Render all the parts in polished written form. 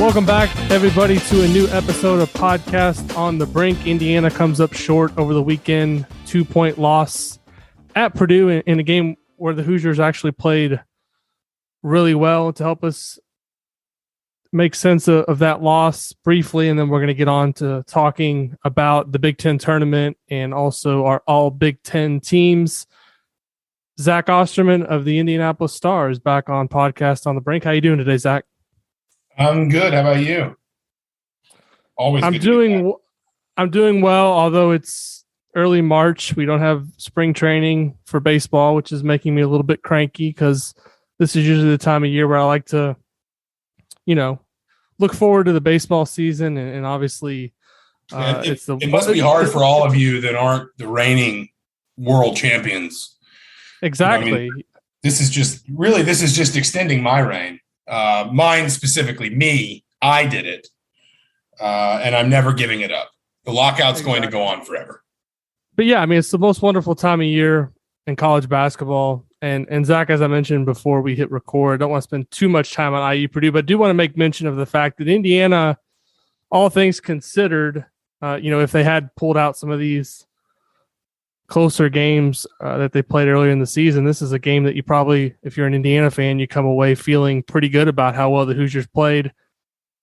Welcome back, everybody, to a new episode of Podcast on the Brink. Indiana comes up short over the weekend, 2-point loss at Purdue in a game where the Hoosiers actually played really well. To help us make sense of that loss briefly, and then we're going to get on to talking about the Big Ten tournament and also our all Big Ten teams. Zach Osterman of the Indianapolis Star is back on Podcast on the Brink. How you doing today, Zach? I'm good. How about you? Always. I'm doing well, although it's early March. We don't have spring training for baseball, which is making me a little bit cranky because this is usually the time of year where I like to, look forward to the baseball season. And obviously, it must be hard for all of you that aren't the reigning world champions. Exactly. This is just extending my reign. Mine specifically, me, I did it. And I'm never giving it up. The lockout's going to go on forever. But yeah, it's the most wonderful time of year in college basketball. And Zach, as I mentioned before we hit record, I don't want to spend too much time on IU Purdue, but I do want to make mention of the fact that Indiana, all things considered, if they had pulled out some of these closer games that they played earlier in the season, this is a game that you probably, if you're an Indiana fan, you come away feeling pretty good about how well the Hoosiers played.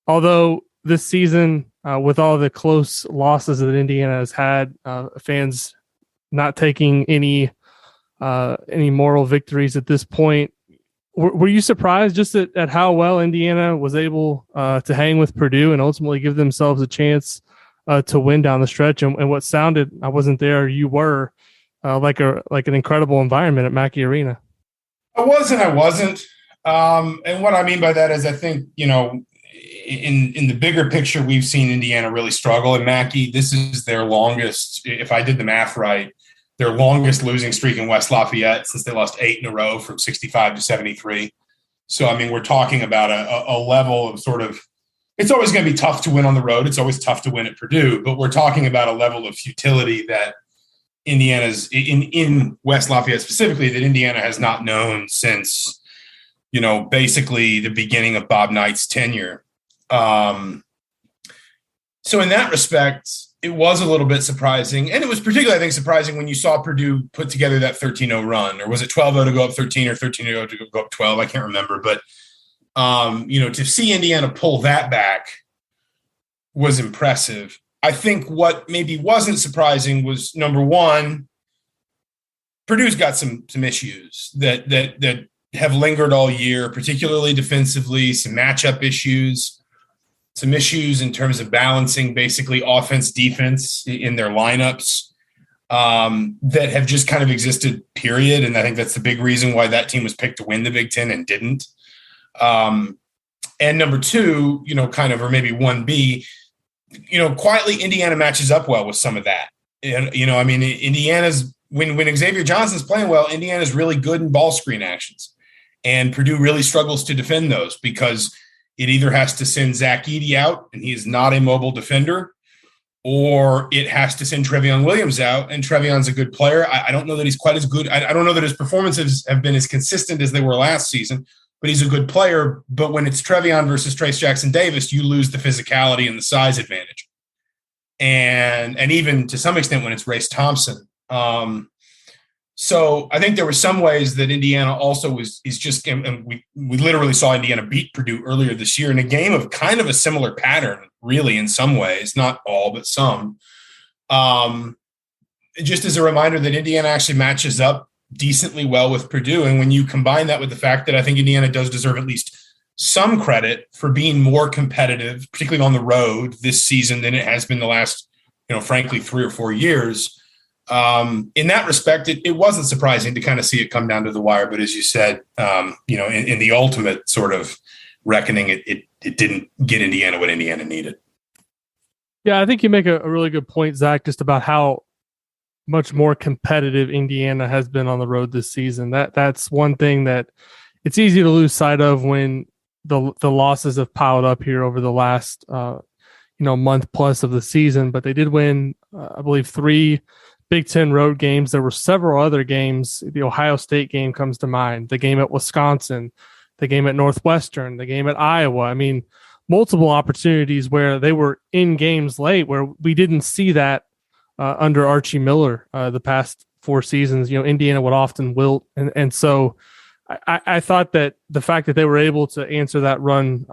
Although this season, with all the close losses that Indiana has had, fans not taking any moral victories at this point, were you surprised just at how well Indiana was able to hang with Purdue and ultimately give themselves a chance to win down the stretch? And what sounded, I wasn't there, you were, like an incredible environment at Mackey Arena. I wasn't. And what I mean by that is I think, in the bigger picture, we've seen Indiana really struggle at Mackey. This is their longest, if I did the math right, their longest losing streak in West Lafayette since they lost 8 in a row from 65 to 73. So, we're talking about a level of sort of, it's always going to be tough to win on the road. It's always tough to win at Purdue, but we're talking about a level of futility that Indiana's in West Lafayette specifically that Indiana has not known since, basically the beginning of Bob Knight's tenure. So in that respect, it was a little bit surprising. And it was particularly, I think, surprising when you saw Purdue put together that 13-0 run, or was it 12-0 to go up 13 or 13-0 to go up 12? I can't remember, but to see Indiana pull that back was impressive. I think what maybe wasn't surprising was, number one, Purdue's got some issues that have lingered all year, particularly defensively, some matchup issues, some issues in terms of balancing basically offense, defense in their lineups that have just kind of existed, period. And I think that's the big reason why that team was picked to win the Big Ten and didn't. And number two, or maybe 1B, quietly Indiana matches up well with some of that. And, Indiana's, when Xavier Johnson's playing well, Indiana's really good in ball screen actions. And Purdue really struggles to defend those because it either has to send Zach Edey out, and he is not a mobile defender, or it has to send Trevian Williams out, and Trevian's a good player. I don't know that he's quite as good. I don't know that his performances have been as consistent as they were last season, but he's a good player. But when it's Trevian versus Trace Jackson Davis, you lose the physicality and the size advantage. And even to some extent when it's Race Thompson. So I think there were some ways that Indiana also is just, and we literally saw Indiana beat Purdue earlier this year in a game of kind of a similar pattern, really, in some ways, not all, but some. Just as a reminder that Indiana actually matches up decently well with Purdue. And when you combine that with the fact that I think Indiana does deserve at least some credit for being more competitive, particularly on the road this season than it has been the last, frankly, 3 or 4 years. In that respect, it wasn't surprising to kind of see it come down to the wire. But as you said, in the ultimate sort of reckoning, it didn't get Indiana what Indiana needed. Yeah, I think you make a really good point, Zach, just about how much more competitive Indiana has been on the road this season. That's one thing that it's easy to lose sight of when the losses have piled up here over the last month plus of the season. But they did win, I believe, 3 Big Ten road games. There were several other games. The Ohio State game comes to mind, the game at Wisconsin, the game at Northwestern, the game at Iowa. multiple opportunities where they were in games late, where we didn't see that under Archie Miller the past 4 seasons. Indiana would often wilt. And so I thought that the fact that they were able to answer that run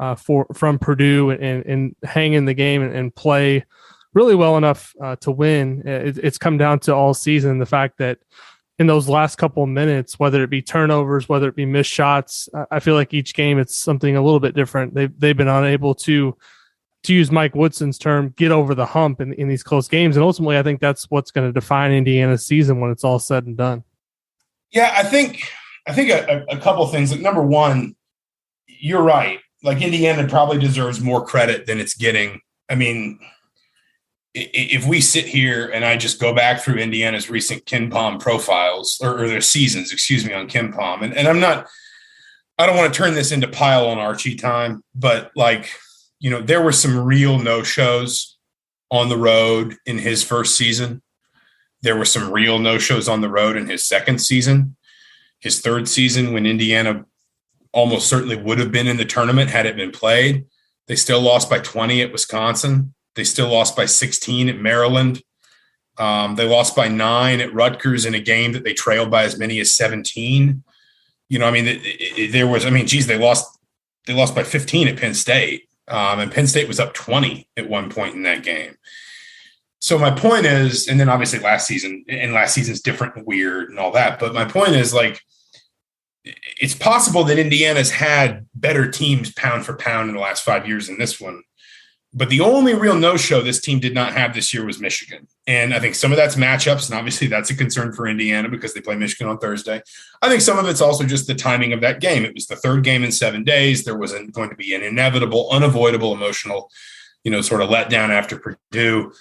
from Purdue and hang in the game and play really well enough to win, it's come down to all season. The fact that in those last couple of minutes, whether it be turnovers, whether it be missed shots, I feel like each game it's something a little bit different. They've been unable to use Mike Woodson's term, get over the hump in these close games. And ultimately, I think that's what's going to define Indiana's season when it's all said and done. Yeah, I think a couple things. Like, number one, you're right. Like, Indiana probably deserves more credit than it's getting. I mean, if we sit here and I just go back through Indiana's recent KenPom profiles or their seasons, on KenPom, and I don't want to turn this into pile on Archie time, but there were some real no-shows on the road in his first season. There were some real no-shows on the road in his second season. His third season, when Indiana almost certainly would have been in the tournament had it been played, they still lost by 20 at Wisconsin. They still lost by 16 at Maryland. They lost by 9 at Rutgers in a game that they trailed by as many as 17. They lost by 15 at Penn State. And Penn State was up 20 at one point in that game. So my point is, and then obviously last season's different and weird and all that. But my point is, it's possible that Indiana's had better teams pound for pound in the last 5 years than this one. But the only real no-show this team did not have this year was Michigan. And I think some of that's matchups, and obviously that's a concern for Indiana because they play Michigan on Thursday. I think some of it's also just the timing of that game. It was the third game in 7 days. There was going to be an inevitable, unavoidable, emotional, sort of letdown after Purdue.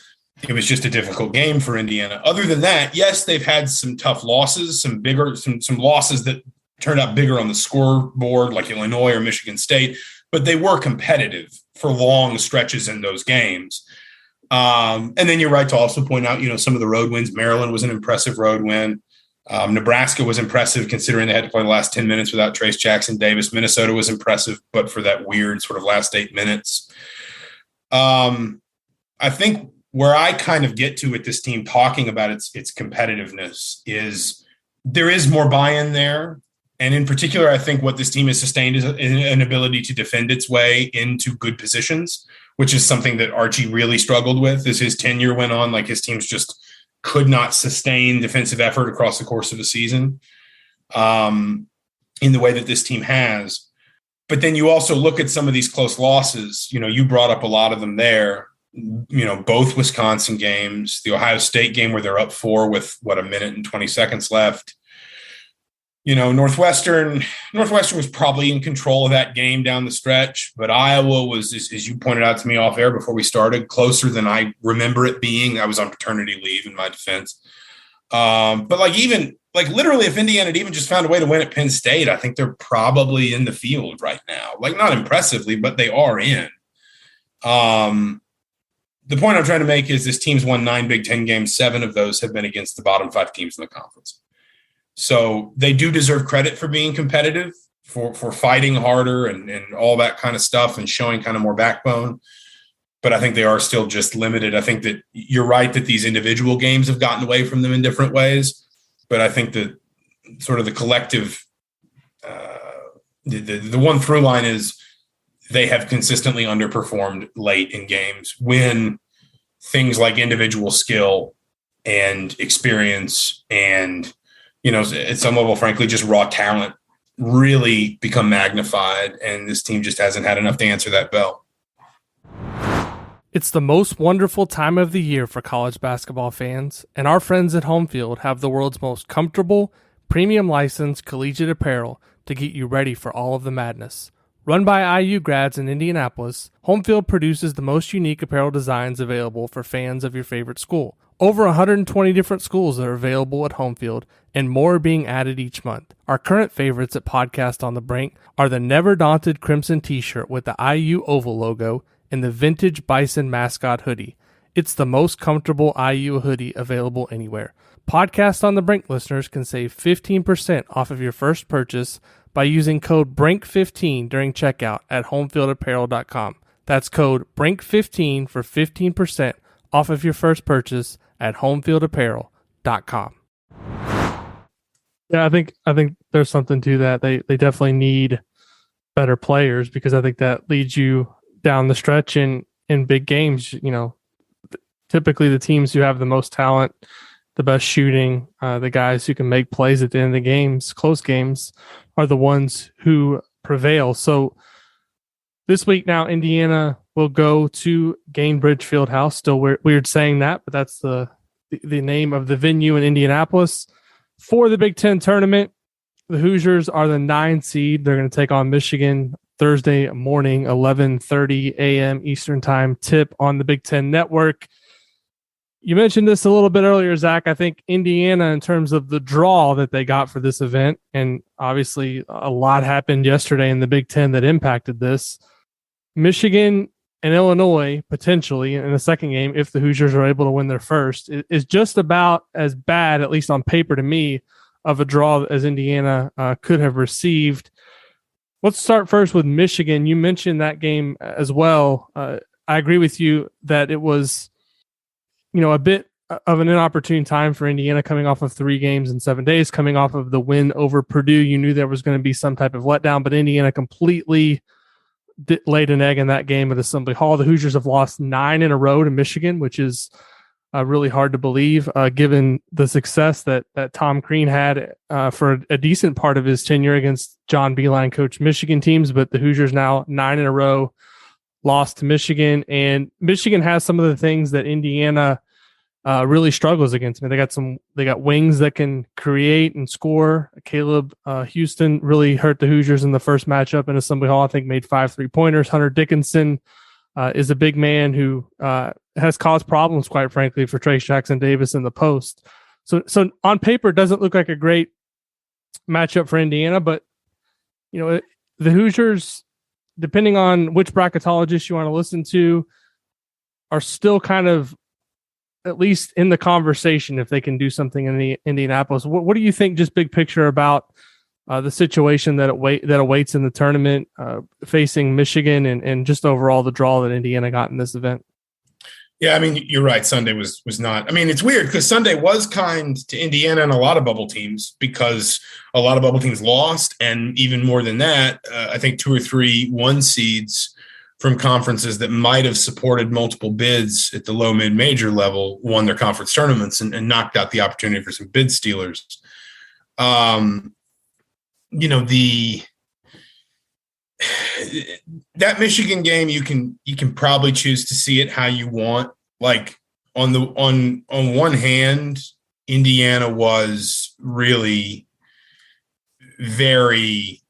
It was just a difficult game for Indiana. Other than that, yes, they've had some tough losses, some losses that turned out bigger on the scoreboard, like Illinois or Michigan State, but they were competitive for long stretches in those games. And then you're right to also point out, some of the road wins. Maryland was an impressive road win. Nebraska was impressive considering they had to play the last 10 minutes without Trace Jackson Davis. Minnesota was impressive, but for that weird sort of last 8 minutes. I think where I kind of get to with this team talking about its competitiveness is there is more buy-in there. And in particular, I think what this team has sustained is an ability to defend its way into good positions, which is something that Archie really struggled with as his tenure went on. His teams just could not sustain defensive effort across the course of a season in the way that this team has. But then you also look at some of these close losses. You brought up a lot of them there. Both Wisconsin games, the Ohio State game where they're up 4 with, a minute and 20 seconds left. Northwestern was probably in control of that game down the stretch, but Iowa was, as you pointed out to me off air before we started, closer than I remember it being. I was on paternity leave in my defense. But literally, if Indiana had even just found a way to win at Penn State, I think they're probably in the field right now. Not impressively, but they are in. The point I'm trying to make is this team's won 9 Big Ten games. 7 of those have been against the bottom 5 teams in the conference. So they do deserve credit for being competitive, for fighting harder and all that kind of stuff and showing kind of more backbone. But I think they are still just limited. I think that you're right that these individual games have gotten away from them in different ways. But I think that sort of the collective, the one through line is they have consistently underperformed late in games when things like individual skill and experience and, at some level, frankly, just raw talent really become magnified. And this team just hasn't had enough to answer that bell. It's the most wonderful time of the year for college basketball fans, and our friends at Homefield have the world's most comfortable, premium licensed collegiate apparel to get you ready for all of the madness. Run by IU grads in Indianapolis, Homefield produces the most unique apparel designs available for fans of your favorite school. Over 120 different schools are available at Homefield, and more are being added each month. Our current favorites at Podcast on the Brink are the Never Daunted Crimson t-shirt with the IU Oval logo and the vintage Bison mascot hoodie. It's the most comfortable IU hoodie available anywhere. Podcast on the Brink listeners can save 15% off of your first purchase by using code BRINK15 during checkout at homefieldapparel.com. That's code BRINK15 for 15% off of your first purchase at homefieldapparel.com. Yeah, I think there's something to that. They definitely need better players, because I think that leads you down the stretch in big games. You know, typically the teams who have the most talent, the best shooting, the guys who can make plays at the end of the games, close games, are the ones who prevail. So this week now, Indiana will go to Gainbridge Fieldhouse. Still weird saying that, but that's the name of the venue in Indianapolis for the Big Ten tournament. The Hoosiers are the 9 seed. They're going to take on Michigan Thursday morning, 11:30 a.m. Eastern Time tip on the Big Ten Network. You mentioned this a little bit earlier, Zach. I think Indiana, in terms of the draw that they got for this event, and obviously a lot happened yesterday in the Big Ten that impacted this. Michigan and Illinois, potentially, in the second game, if the Hoosiers are able to win their first, is just about as bad, at least on paper to me, of a draw as Indiana could have received. Let's start first with Michigan. You mentioned that game as well. I agree with you that it was, a bit of an inopportune time for Indiana, coming off of 3 games in 7 days, coming off of the win over Purdue. You knew there was going to be some type of letdown, but Indiana completely laid an egg in that game at Assembly Hall. The Hoosiers have lost 9 in a row to Michigan, which is really hard to believe, given the success that Tom Crean had for a decent part of his tenure against John Beilein coached Michigan teams. But the Hoosiers now 9 in a row lost to Michigan, and Michigan has some of the things that Indiana really struggles against. I mean, they got wings that can create and score. Caleb Houston really hurt the Hoosiers in the first matchup in Assembly Hall. I think made 5 3-pointers. Hunter Dickinson is a big man who has caused problems, quite frankly, for Trayce Jackson-Davis in the post. So on paper, it doesn't look like a great matchup for Indiana, but the Hoosiers, depending on which bracketologist you want to listen to, are still kind of at least in the conversation if they can do something in the Indianapolis. What do you think, just big picture, about the situation that awaits in the tournament, facing Michigan, and just overall the draw that Indiana got in this event? Yeah, I mean, you're right. Sunday was not. I mean, it's weird because Sunday was kind to Indiana and a lot of bubble teams, because a lot of bubble teams lost, and even more than that, I think 2 or 3 1 seeds from conferences that might have supported multiple bids at the low mid-major level won their conference tournaments and knocked out the opportunity for some bid stealers. That Michigan game, you can probably choose to see it how you want. Like on one hand, Indiana was really very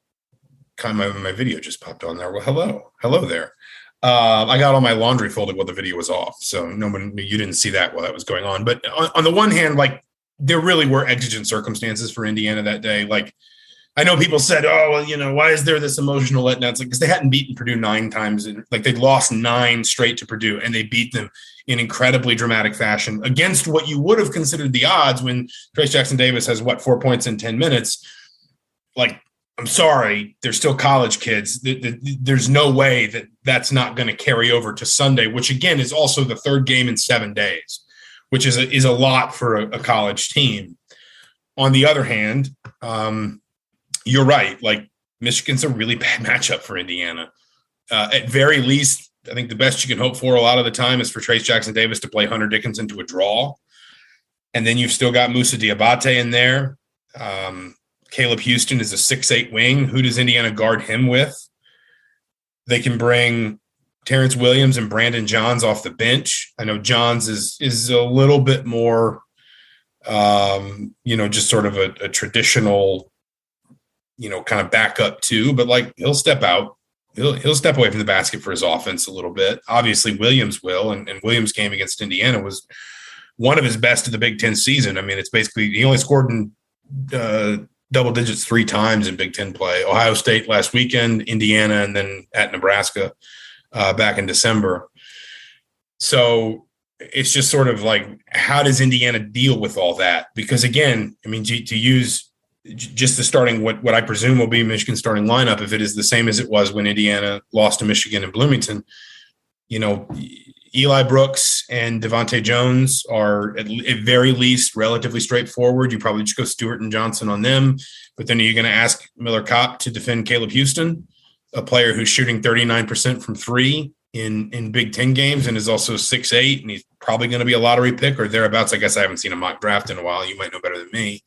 kind of, my video just popped on there. Well, hello there. I got all my laundry folded while the video was off, so you didn't see that while that was going on. But on the one hand, like, there really were exigent circumstances for Indiana that day. Like, I know people said, "Oh, well, why is there this emotional letdown?" It's like, because they hadn't beaten Purdue 9 times, and like they'd lost 9 straight to Purdue, and they beat them in incredibly dramatic fashion against what you would have considered the odds when Trayce Jackson-Davis has 4 points in 10 minutes. Like, I'm sorry, they're still college kids. There's no way that that's not going to carry over to Sunday, which again is also the 3rd game in 7 days, which is a lot for a college team. On the other hand, you're right. Like, Michigan's a really bad matchup for Indiana. At very least, I think the best you can hope for a lot of the time is for Trayce Jackson-Davis to play Hunter Dickinson to a draw. And then you've still got Moussa Diabate in there. Caleb Houston is a 6'8" wing. Who does Indiana guard him with? They can bring Terrence Williams and Brandon Johns off the bench. I know Johns is a little bit more, just sort of a traditional, kind of backup too. But like, he'll step out. He'll step away from the basket for his offense a little bit. Obviously, Williams will, and Williams' game against Indiana was one of his best of the Big Ten season. I mean, it's basically, he only scored in double digits 3 times in Big Ten play. Ohio State last weekend, Indiana, and then at Nebraska back in December. So it's just sort of like, how does Indiana deal with all that? Because again, I mean, to use just the starting, what I presume will be Michigan's starting lineup, if it is the same as it was when Indiana lost to Michigan in Bloomington, Eli Brooks and Devontae Jones are at very least relatively straightforward. You probably just go Stewart and Johnson on them. But then are you going to ask Miller Kopp to defend Caleb Houston, a player who's shooting 39% from three in Big Ten games and is also 6'8", and he's probably going to be a lottery pick or thereabouts. I guess I haven't seen a mock draft in a while. You might know better than me.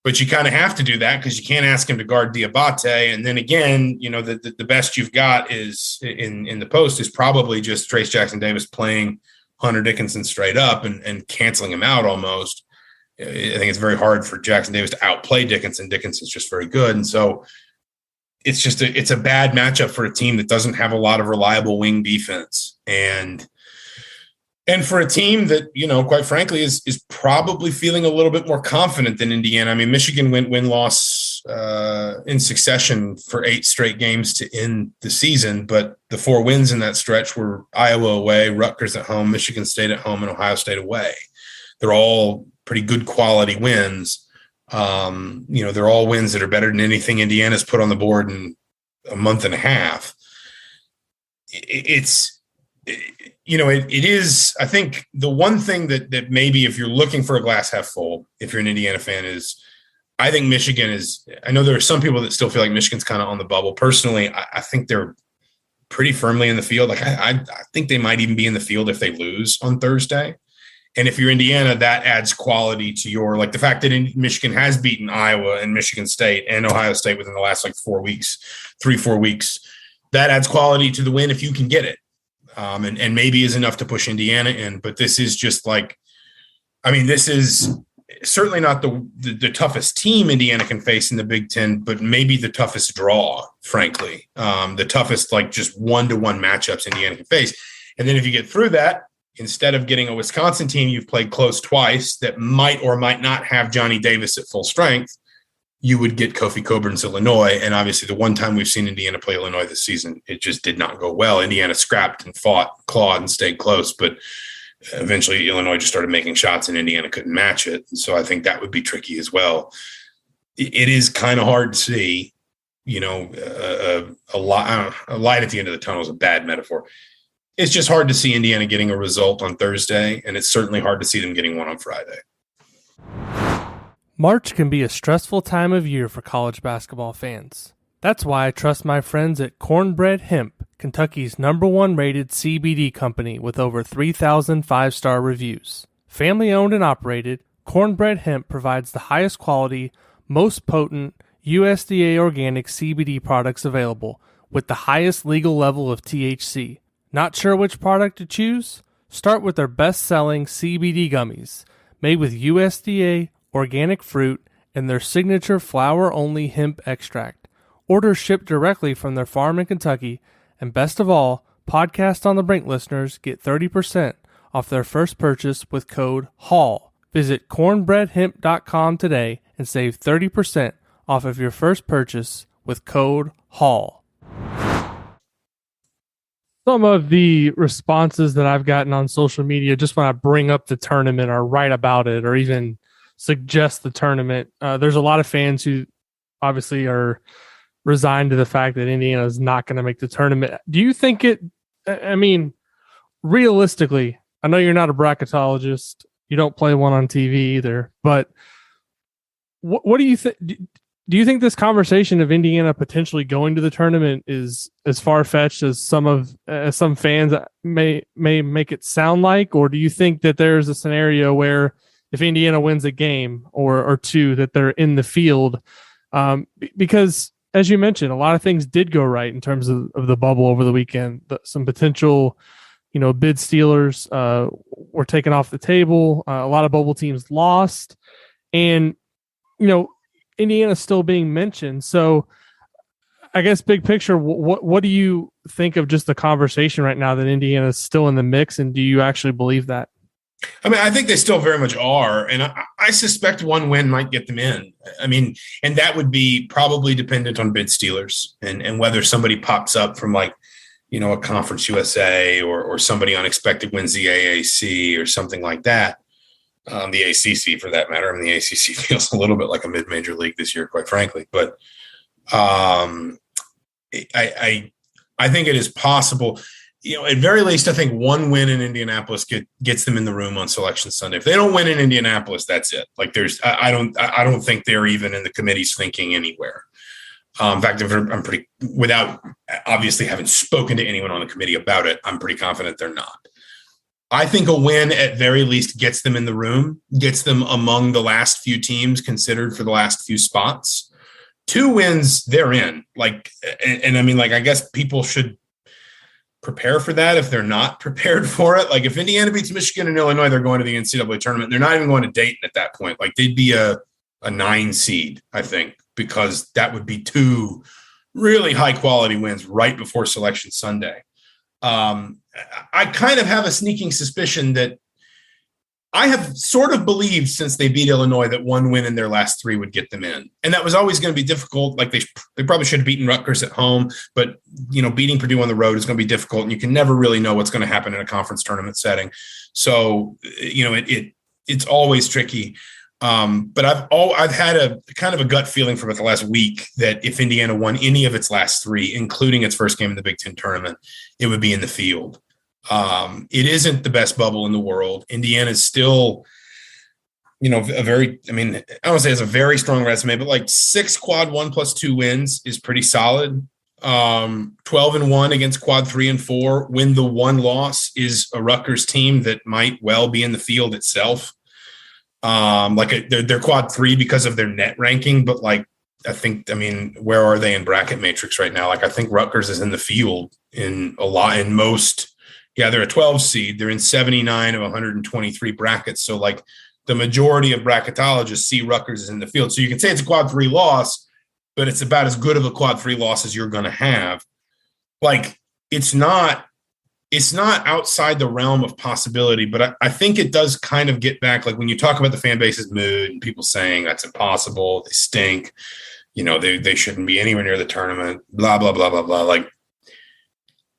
But you kind of have to do that because you can't ask him to guard Diabate. And then again, the best you've got is in the post is probably just Trace Jackson Davis playing Hunter Dickinson straight up and canceling him out almost. I think it's very hard for Jackson Davis to outplay Dickinson. Dickinson's just very good. And so it's a bad matchup for a team that doesn't have a lot of reliable wing defense. And for a team that, quite frankly, is probably feeling a little bit more confident than Indiana. I mean, Michigan went win-loss in succession for 8 straight games to end the season, but the 4 wins in that stretch were Iowa away, Rutgers at home, Michigan State at home, and Ohio State away. They're all pretty good quality wins. They're all wins that are better than anything Indiana's put on the board in a month and a half. It is, I think the one thing that maybe if you're looking for a glass half full, if you're an Indiana fan, is I think Michigan is, I know there are some people that still feel like Michigan's kind of on the bubble. Personally, I think they're pretty firmly in the field. Like I think they might even be in the field if they lose on Thursday. And if you're Indiana, that adds quality to your, like the fact that Michigan has beaten Iowa and Michigan State and Ohio State within the last 4 weeks, that adds quality to the win if you can get it. And maybe is enough to push Indiana in, but this is just this is certainly not the toughest team Indiana can face in the Big Ten, but maybe the toughest draw, frankly, the toughest, just 1-to-1 matchups Indiana can face. And then if you get through that, instead of getting a Wisconsin team you've played close twice that might or might not have Johnny Davis at full strength, you would get Kofi Coburn's Illinois. And obviously the one time we've seen Indiana play Illinois this season, it just did not go well. Indiana scrapped and fought, clawed, and stayed close, but eventually Illinois just started making shots and Indiana couldn't match it. So I think that would be tricky as well. It is kind of hard to see, a light at the end of the tunnel is a bad metaphor. It's just hard to see Indiana getting a result on Thursday, and it's certainly hard to see them getting one on Friday. March can be a stressful time of year for college basketball fans. That's why I trust my friends at Cornbread Hemp, Kentucky's #1 rated CBD company with over 3,000 5-star reviews. Family owned and operated, Cornbread Hemp provides the highest quality, most potent USDA organic CBD products available with the highest legal level of THC. Not sure which product to choose? Start with their best-selling CBD gummies, made with USDA organic fruit and their signature flower-only hemp extract. Orders shipped directly from their farm in Kentucky, and best of all, Podcast on the Brink listeners get 30% off their first purchase with code HALL. Visit cornbreadhemp.com today and save 30% off of your first purchase with code HALL. Some of the responses that I've gotten on social media just when I bring up the tournament or write about it or even suggest the tournament, there's a lot of fans who obviously are resigned to the fact that Indiana is not going to make the tournament. Do you think realistically, I know you're not a bracketologist, you don't play one on TV either, but what do you think? Do you think this conversation of Indiana potentially going to the tournament is as far-fetched as some fans may make it sound like, or do you think that there's a scenario where if Indiana wins a game or two, that they're in the field? Because as you mentioned, a lot of things did go right in terms of the bubble over the weekend. Some potential, bid stealers were taken off the table. A lot of bubble teams lost, and Indiana's still being mentioned. So I guess big picture, what do you think of just the conversation right now that Indiana's still in the mix? And do you actually believe that? I think they still very much are. And I suspect one win might get them in. And that would be probably dependent on bid stealers and whether somebody pops up from a Conference USA or somebody unexpected wins the AAC or something like that. The ACC for that matter. The ACC feels a little bit like a mid-major league this year, quite frankly. But I think it is possible. at very least, I think one win in Indianapolis gets them in the room on Selection Sunday. If they don't win in Indianapolis, that's it. Like I don't think they're even in the committee's thinking anywhere. In fact, I'm pretty, without obviously having spoken to anyone on the committee about it, I'm pretty confident they're not. I think a win at very least gets them in the room, gets them among the last few teams considered for the last few spots. 2 wins, they're in. Like, and I mean, like, I guess people should prepare for that if they're not prepared for it. Like, if Indiana beats Michigan and Illinois, they're going to the NCAA tournament. They're not even going to Dayton at that point. Like, they'd be a 9 seed, I think, because that would be 2 really high quality wins right before Selection Sunday. I kind of have a sneaking suspicion that I have sort of believed since they beat Illinois that 1 win in their last 3 would get them in. And that was always going to be difficult. Like they probably should have beaten Rutgers at home, but beating Purdue on the road is going to be difficult, and you can never really know what's going to happen in a conference tournament setting. So, it's always tricky. But I've had a kind of a gut feeling for about the last week that if Indiana won any of its last 3, including its first game in the Big Ten tournament, it would be in the field. It isn't the best bubble in the world. Indiana is still, I don't want to say it's a very strong resume, but like 6 quad 1+2 wins is pretty solid. 12-1 against quad 3 and 4. When the 1 loss is a Rutgers team that might well be in the field itself. They're quad 3 because of their net ranking, but where are they in bracket matrix right now? Like, I think Rutgers is in the field in most. Yeah, they're a 12 seed. They're in 79 of 123 brackets. So like the majority of bracketologists see Rutgers is in the field. So you can say it's a quad 3 loss, but it's about as good of a quad 3 loss as you're going to have. Like, it's not outside the realm of possibility, but I think it does kind of get back. Like, when you talk about the fan base's mood and people saying that's impossible, they stink, they shouldn't be anywhere near the tournament, blah, blah, blah, blah, blah. Like,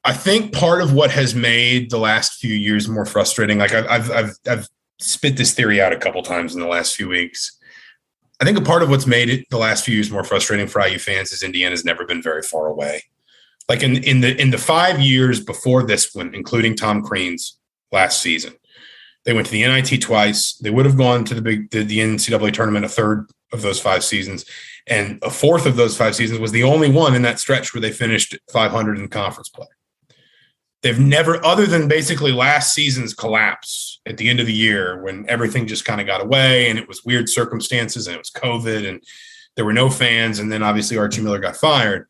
I think part of what has made the last few years more frustrating, like I've spit this theory out a couple times in the last few weeks. I think a part of what's made it the last few years more frustrating for IU fans is Indiana's never been very far away. Like in the 5 years before this one, including Tom Crean's last season, they went to the NIT twice. They would have gone to the NCAA tournament a third of those 5 seasons, and a fourth of those 5 seasons was the only one in that stretch where they finished 500 in conference play. They've never, other than basically last season's collapse at the end of the year when everything just kind of got away and it was weird circumstances and it was COVID and there were no fans, and then obviously Archie Miller got fired.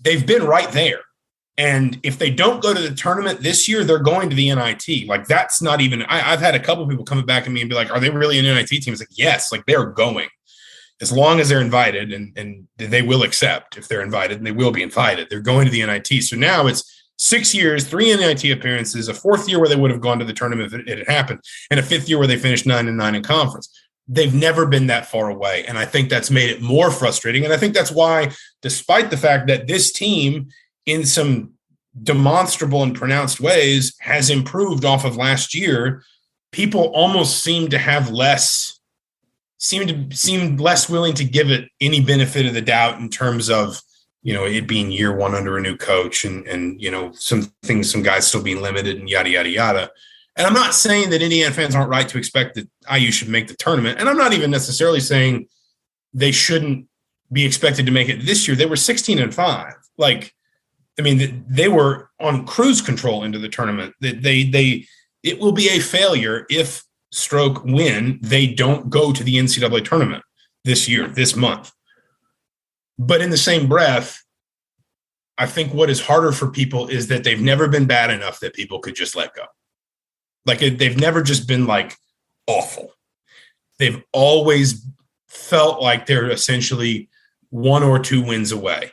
They've been right there. And if they don't go to the tournament this year, they're going to the NIT. Like, that's not even, I've had a couple of people coming back at me and be like, are they really an NIT team? It's like, yes, like they're going. As long as they're invited, and they will accept if they're invited, and they will be invited. They're going to the NIT. So now it's 6 years, 3 NIT appearances, a 4th year where they would have gone to the tournament if it had happened, and a 5th year where they finished 9-9 in conference. They've never been that far away, and I think that's made it more frustrating. And I think that's why, despite the fact that this team, in some demonstrable and pronounced ways, has improved off of last year, people almost seem less willing to give it any benefit of the doubt in terms of, it being year 1 under a new coach and some guys still being limited and yada, yada, yada. And I'm not saying that Indiana fans aren't right to expect that IU should make the tournament. And I'm not even necessarily saying they shouldn't be expected to make it this year. They were 16-5. Like, I mean, they were on cruise control into the tournament. It will be a failure if when they don't go to the NCAA tournament this year, this month. But in the same breath, I think what is harder for people is that they've never been bad enough that people could just let go. Like, they've never just been like awful. They've always felt like they're essentially 1 or 2 wins away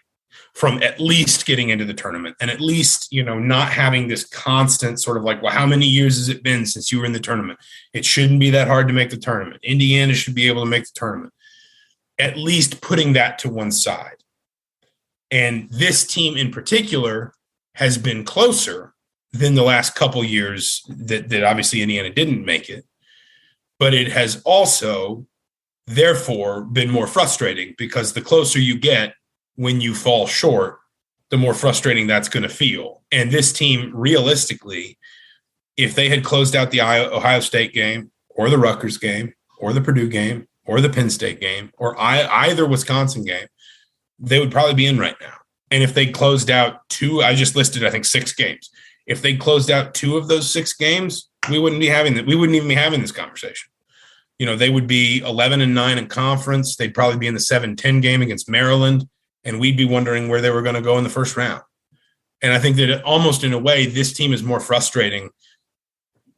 from at least getting into the tournament, and at least, not having this constant sort of like, well, how many years has it been since you were in the tournament? It shouldn't be that hard to make the tournament. Indiana should be able to make the tournament. At least putting that to one side. And this team in particular has been closer than the last couple years that obviously Indiana didn't make it. But it has also, therefore, been more frustrating, because the closer you get when you fall short, the more frustrating that's going to feel. And this team, realistically, if they had closed out the Ohio State game or the Rutgers game or the Purdue game or the Penn State game or either Wisconsin game, they would probably be in right now. And if they closed out two, I just listed, I think, 6 games. If they closed out 2 of those 6 games, we wouldn't even be having this conversation. They would be 11-9 in conference. They'd probably be in the 7-10 game against Maryland, and we'd be wondering where they were going to go in the first round. And I think that almost in a way, this team is more frustrating.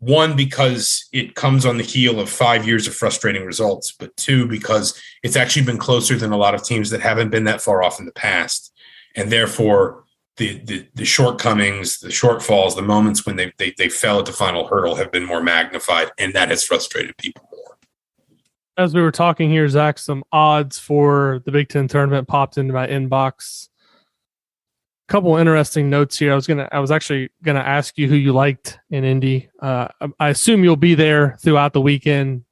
One, because it comes on the heel of 5 years of frustrating results, but 2, because it's actually been closer than a lot of teams that haven't been that far off in the past. And therefore, the shortcomings, the shortfalls, the moments when they fell at the final hurdle have been more magnified, and that has frustrated people more. As we were talking here, Zach, some odds for the Big Ten tournament popped into my inbox. Couple interesting notes here. I was actually gonna ask you who you liked in Indy. I assume you'll be there throughout the weekend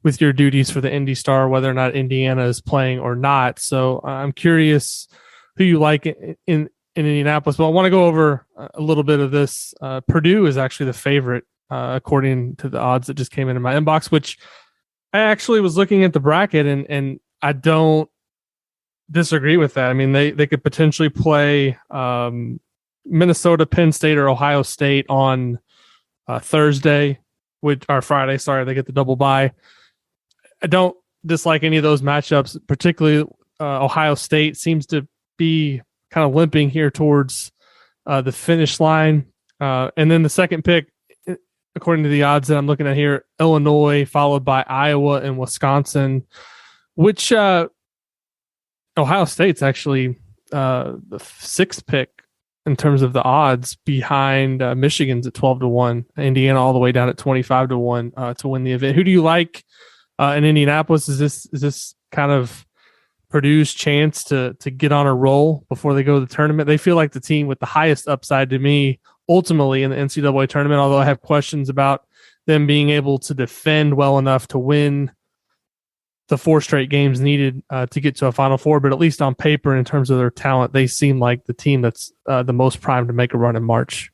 with your duties for the Indy Star, whether or not Indiana is playing or not. So I'm curious who you like in Indianapolis. But I want to go over a little bit of this. Purdue is actually the favorite according to the odds that just came into my inbox, which I actually was looking at the bracket and I don't disagree with that. I mean, they could potentially play Minnesota, Penn State, or Ohio State on Thursday, or Friday. Sorry, they get the double bye. I don't dislike any of those matchups, particularly Ohio State seems to be kind of limping here towards the finish line. And then the second pick, according to the odds that I'm looking at here, Illinois, followed by Iowa and Wisconsin, which Ohio State's actually the 6th pick in terms of the odds, behind Michigan's at 12-1, Indiana all the way down at 25-1 to win the event. Who do you like in Indianapolis? Is this kind of Purdue's chance to get on a roll before they go to the tournament? They feel like the team with the highest upside to me ultimately in the NCAA tournament, although I have questions about them being able to defend well enough to win the 4 straight games needed to get to a Final Four. But at least on paper, in terms of their talent, they seem like the team that's the most primed to make a run in March.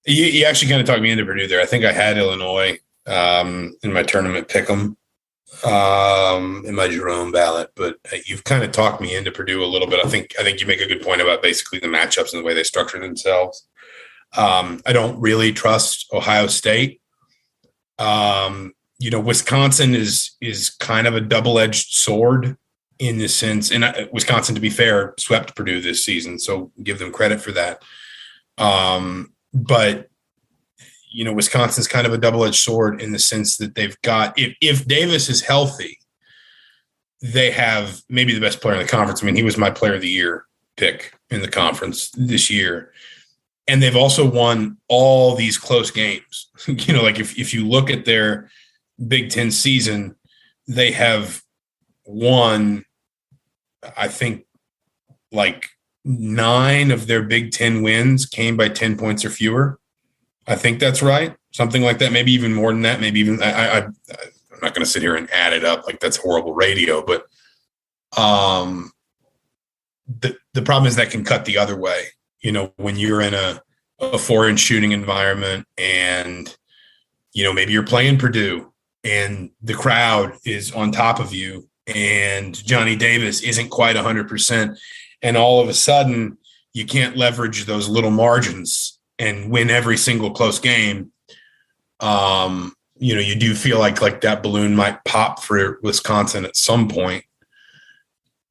You actually kind of talked me into Purdue there. I think I had Illinois in my tournament pick'em in my Jerome ballot, but you've kind of talked me into Purdue a little bit. I think you make a good point about basically the matchups and the way they structure themselves. I don't really trust Ohio State. Wisconsin is kind of a double-edged sword in the sense, and Wisconsin, to be fair, swept Purdue this season, so give them credit for that. But Wisconsin's kind of a double-edged sword in the sense that they've got, if Davis is healthy, they have maybe the best player in the conference. I mean, he was my player of the year pick in the conference this year. And they've also won all these close games. Like if you look at their Big Ten season, they have won, I think, like 9 of their Big Ten wins came by 10 points or fewer. I think that's right. Something like that. Maybe even more than that. Maybe even I'm not going to sit here and add it up. Like, that's horrible radio. But the problem is that can cut the other way. When you're in a 4-inch shooting environment and, maybe you're playing Purdue and the crowd is on top of you and Johnny Davis isn't quite 100%. And all of a sudden you can't leverage those little margins and win every single close game. You do feel like that balloon might pop for Wisconsin at some point.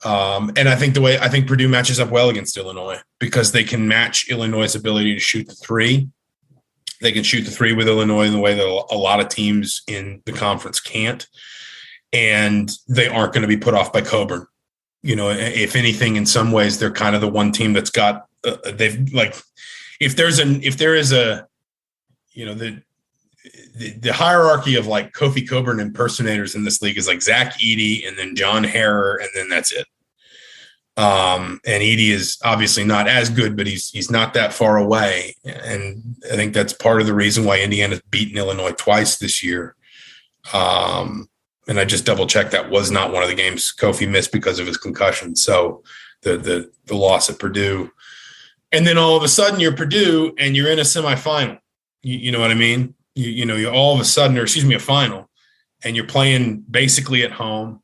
And I think Purdue matches up well against Illinois because they can match Illinois' ability to shoot the 3. They can shoot the 3 with Illinois in the way that a lot of teams in the conference can't. And they aren't going to be put off by Coburn. If anything, in some ways, they're kind of the one team that's got if there is a the hierarchy of like Kofi Coburn impersonators in this league is like Zach Edey and then John Harrer, and then that's it. And Edey is obviously not as good, but he's not that far away. And I think that's part of the reason why Indiana's beaten Illinois twice this year. And I just double checked that was not one of the games Kofi missed because of his concussion. So the loss at Purdue. And then all of a sudden you're Purdue and you're in a semifinal. You know what I mean? You all of a sudden, or excuse me, a final, and you're playing basically at home.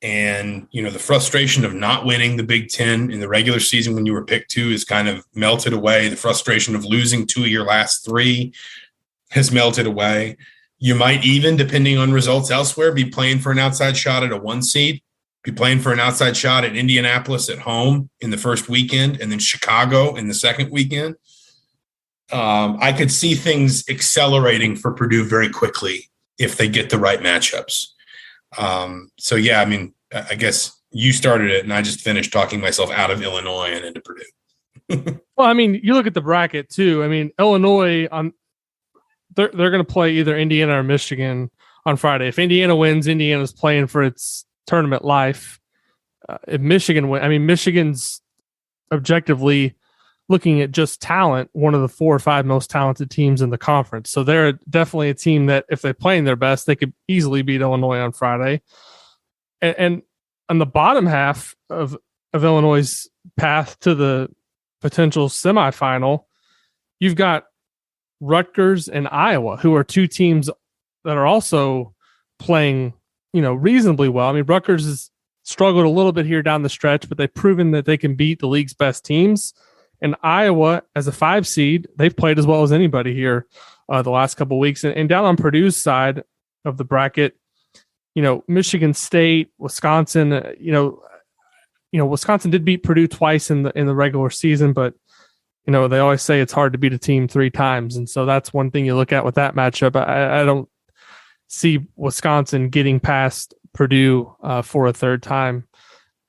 And, the frustration of not winning the Big Ten in the regular season when you were picked 2 is kind of melted away. The frustration of losing 2 of your last 3 has melted away. You might even, depending on results elsewhere, be playing for an outside shot at a 1 seed, be playing for an outside shot at Indianapolis at home in the first weekend, and then Chicago in the second weekend. I could see things accelerating for Purdue very quickly if they get the right matchups. So, yeah, I mean, I guess you started it and I just finished talking myself out of Illinois and into Purdue. Well, I mean, you look at the bracket too. I mean, Illinois, they're going to play either Indiana or Michigan on Friday. If Indiana wins, Indiana's playing for its tournament life. If Michigan wins, I mean, Michigan's objectively looking at just talent, one of the 4 or 5 most talented teams in the conference. So they're definitely a team that if they're playing their best, they could easily beat Illinois on Friday. And on the bottom half of Illinois' path to the potential semifinal, you've got Rutgers and Iowa, who are 2 teams that are also playing, reasonably well. I mean, Rutgers has struggled a little bit here down the stretch, but they've proven that they can beat the league's best teams. And Iowa, as a 5 seed, they've played as well as anybody here the last couple of weeks. And down on Purdue's side of the bracket, Michigan State, Wisconsin. Wisconsin did beat Purdue twice in the regular season, but they always say it's hard to beat a team 3 times, and so that's one thing you look at with that matchup. I don't see Wisconsin getting past Purdue for a 3rd time.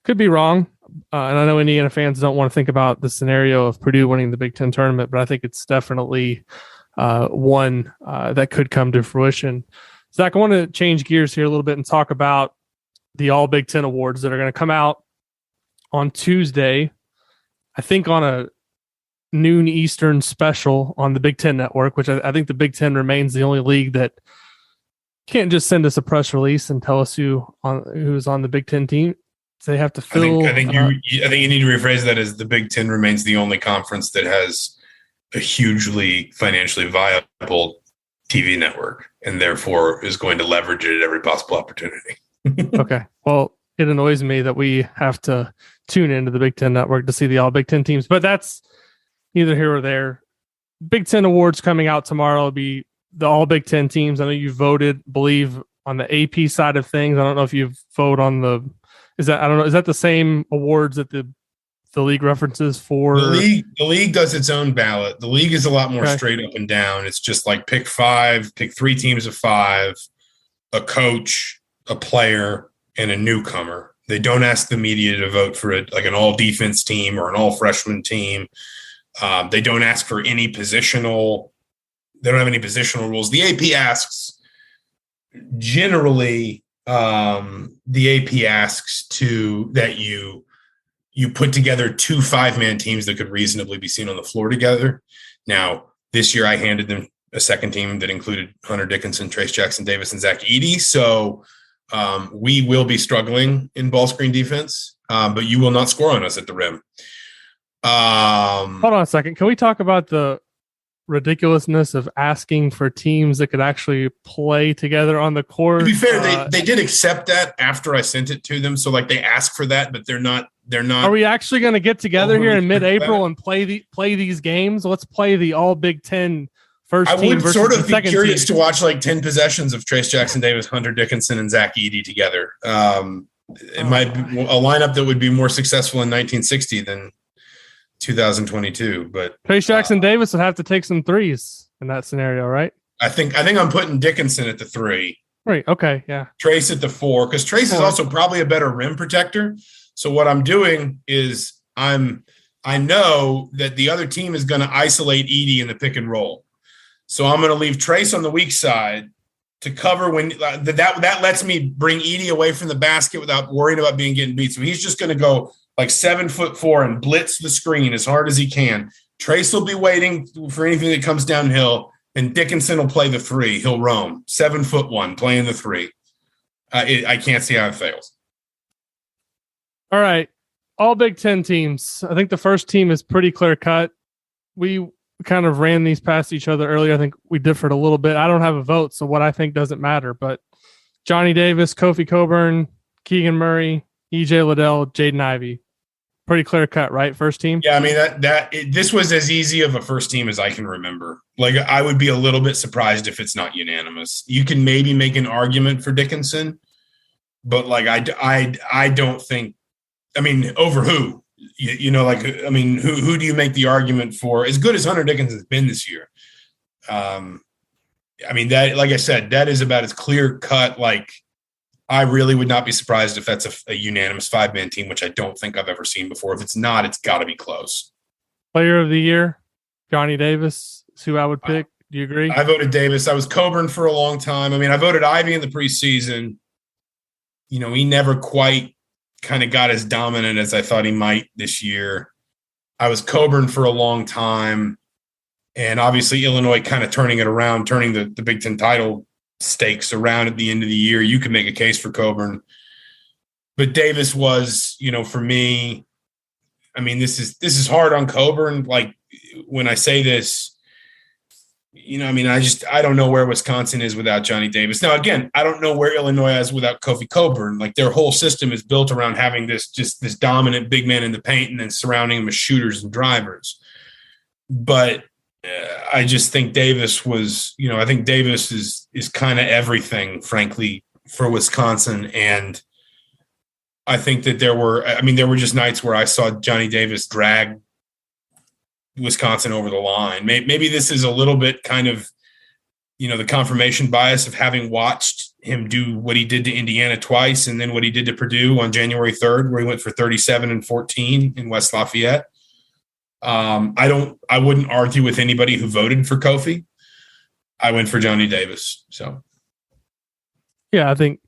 Could be wrong. And I know Indiana fans don't want to think about the scenario of Purdue winning the Big Ten tournament, but I think it's definitely one that could come to fruition. Zach, I want to change gears here a little bit and talk about the All Big Ten awards that are going to come out on Tuesday, I think on a noon Eastern special on the Big Ten Network, which I think the Big Ten remains the only league that can't just send us a press release and tell us who's on the Big Ten team. They have to fill. I think you need to rephrase that as the Big Ten remains the only conference that has a hugely financially viable TV network and therefore is going to leverage it at every possible opportunity. Okay. Well, it annoys me that we have to tune into the Big Ten Network to see the All Big Ten teams, but that's neither here or there. Big Ten awards coming out tomorrow will be the All Big Ten teams. I know you voted, believe, on the AP side of things. I don't know if you vote on is that the same awards that the league references for? The league does its own ballot. The league is a lot more straight up and down. It's just like pick 3 teams of 5, a coach, a player, and a newcomer. They don't ask the media to vote for it, like an all defense team or an all freshman team. They don't ask for any positional. They don't have any positional rules. The AP asks generally. The AP asks that you put together 2 5-man teams that could reasonably be seen on the floor together. Now, this year I handed them a second team that included Hunter Dickinson, Trace Jackson Davis, and Zach Edey. So we will be struggling in ball screen defense, but you will not score on us at the rim. Hold on a second. Can we talk about the ridiculousness of asking for teams that could actually play together on the court? To be fair, they did accept that after I sent it to them. So like they asked for that, but they're not. Are we actually going to get together here in mid-April and play these games? Let's play the All Big Ten first team. I would sort of be curious to watch like 10 possessions of Trace Jackson Davis, Hunter Dickinson, and Zach Edey together. It might be a lineup that would be more successful in 1960 than 2022, but Trace Jackson Davis would have to take some threes in that scenario, right? I think I'm putting Dickinson at the 3. Right. Okay. Yeah. Trace at the 4, because Trace is also probably a better rim protector. So what I'm doing is I know that the other team is going to isolate Edey in the pick and roll. So I'm going to leave Trace on the weak side to cover when that lets me bring Edey away from the basket without worrying about getting beat. So he's just going to go like 7'4" and blitz the screen as hard as he can. Trace will be waiting for anything that comes downhill, and Dickinson will play the 3. He'll roam 7'1", playing the 3. I can't see how it fails. All right. all Big Ten teams. I think the first team is pretty clear cut. We kind of ran these past each other earlier. I think we differed a little bit. I don't have a vote, so what I think doesn't matter. But Johnny Davis, Kofi Cockburn, Keegan Murray, EJ Liddell, Jaden Ivey. Pretty clear cut, right? First team. Yeah, I mean this was as easy of a first team as I can remember. Like, I would be a little bit surprised if it's not unanimous. You can maybe make an argument for Dickinson, but like I don't think. I mean, over who? Who do you make the argument for? As good as Hunter Dickinson's been this year, that, like I said, that is about as clear cut. Like, I really would not be surprised if that's a unanimous 5-man team, which I don't think I've ever seen before. If it's not, it's got to be close. Player of the year, Johnny Davis is who I would pick. Do you agree? I voted Davis. I was Cockburn for a long time. I mean, I voted Ivey in the preseason. You know, he never quite kind of got as dominant as I thought he might this year. I was Cockburn for a long time. And obviously Illinois kind of turning it around, turning the Big Ten title stakes around at the end of the year. You could make a case for Cockburn. But Davis was, for me, I mean, this is hard on Cockburn. Like, when I say this, I don't know where Wisconsin is without Johnny Davis. Now, again, I don't know where Illinois is without Kofi Cockburn. Like, their whole system is built around having this dominant big man in the paint and then surrounding him with shooters and drivers. But I just think Davis was, I think Davis is kind of everything, frankly, for Wisconsin. And I think that there were just nights where I saw Johnny Davis drag Wisconsin over the line. Maybe this is a little bit kind of, the confirmation bias of having watched him do what he did to Indiana twice and then what he did to Purdue on January 3rd, where he went for 37 and 14 in West Lafayette. I wouldn't argue with anybody who voted for Kofi. I went for Johnny Davis. So, yeah, I think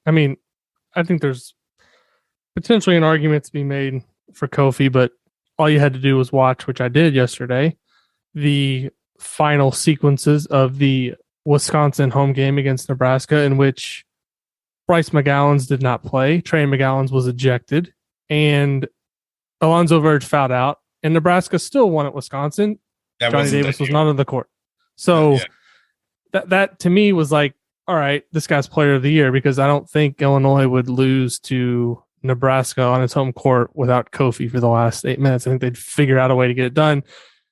there's potentially an argument to be made for Kofi, but all you had to do was watch, which I did yesterday, the final sequences of the Wisconsin home game against Nebraska, in which Bryce McGowan's did not play. Trey McGowan's was ejected, and Alonzo Verge fouled out. And Nebraska still won at Wisconsin. Johnny Davis was not on the court. So that to me was like, all right, this guy's player of the year, because I don't think Illinois would lose to Nebraska on its home court without Kofi for the last 8 minutes. I think they'd figure out a way to get it done.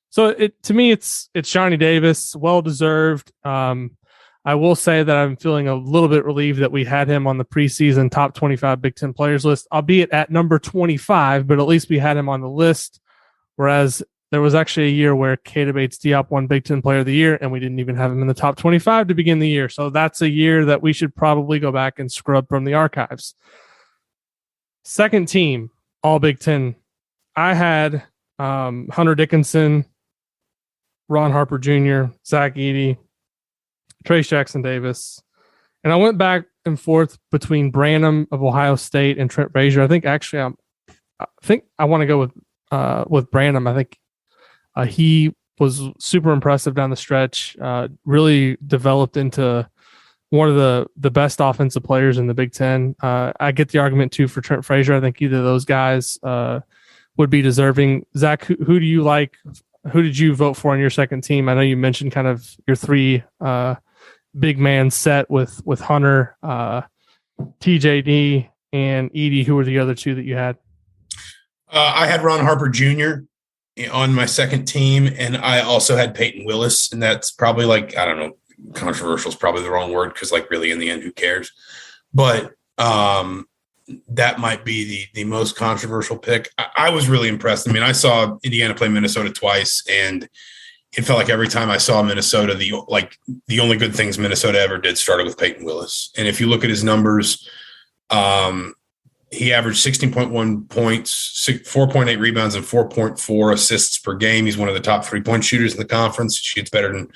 So to me, it's Johnny Davis, well-deserved. I will say that I'm feeling a little bit relieved that we had him on the preseason top 25 Big Ten players list, albeit at number 25, but at least we had him on the list. Whereas there was actually a year where Keita Bates-Diop won Big Ten Player of the Year, and we didn't even have him in the top 25 to begin the year. So that's a year that we should probably go back and scrub from the archives. Second team, all Big Ten. I had Hunter Dickinson, Ron Harper Jr., Zach Edey, Trace Jackson Davis. And I went back and forth between Branham of Ohio State and Trent Frazier. I think I want to go with Branham. I think he was super impressive down the stretch, really developed into one of the best offensive players in the Big Ten. I get the argument too for Trent Frazier. I think either of those guys would be deserving. Zach, who do you like? Who did you vote for on your second team? I know you mentioned kind of your three big man set with Hunter, TJD, and Edey. Who were the other two that you had? I had Ron Harper Jr. on my second team, and I also had Peyton Willis, and that's probably like, I don't know, controversial is probably the wrong word, because like really in the end, who cares? But that might be the most controversial pick. I was really impressed. I mean, I saw Indiana play Minnesota twice, and it felt like every time I saw Minnesota, the only good things Minnesota ever did started with Peyton Willis. And if you look at his numbers, he averaged 16.1 points, 4.8 rebounds, and 4.4 assists per game. He's one of the top 3-point shooters in the conference. He shoots better than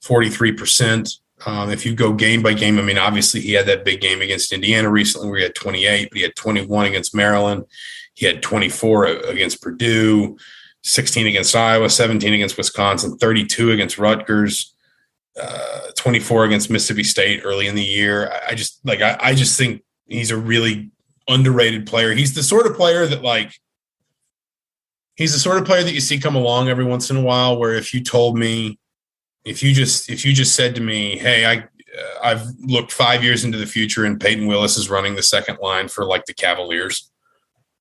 43%. If you go game by game, I mean, obviously he had that big game against Indiana recently where he had 28, but he had 21 against Maryland. He had 24 against Purdue, 16 against Iowa, 17 against Wisconsin, 32 against Rutgers, 24 against Mississippi State early in the year. I just think he's a really underrated player. He's the sort of player that, like, He's the sort of player that you see come along every once in a while, where if you just said to me, hey, I've looked 5 years into the future and Peyton Willis is running the second line for like the Cavaliers,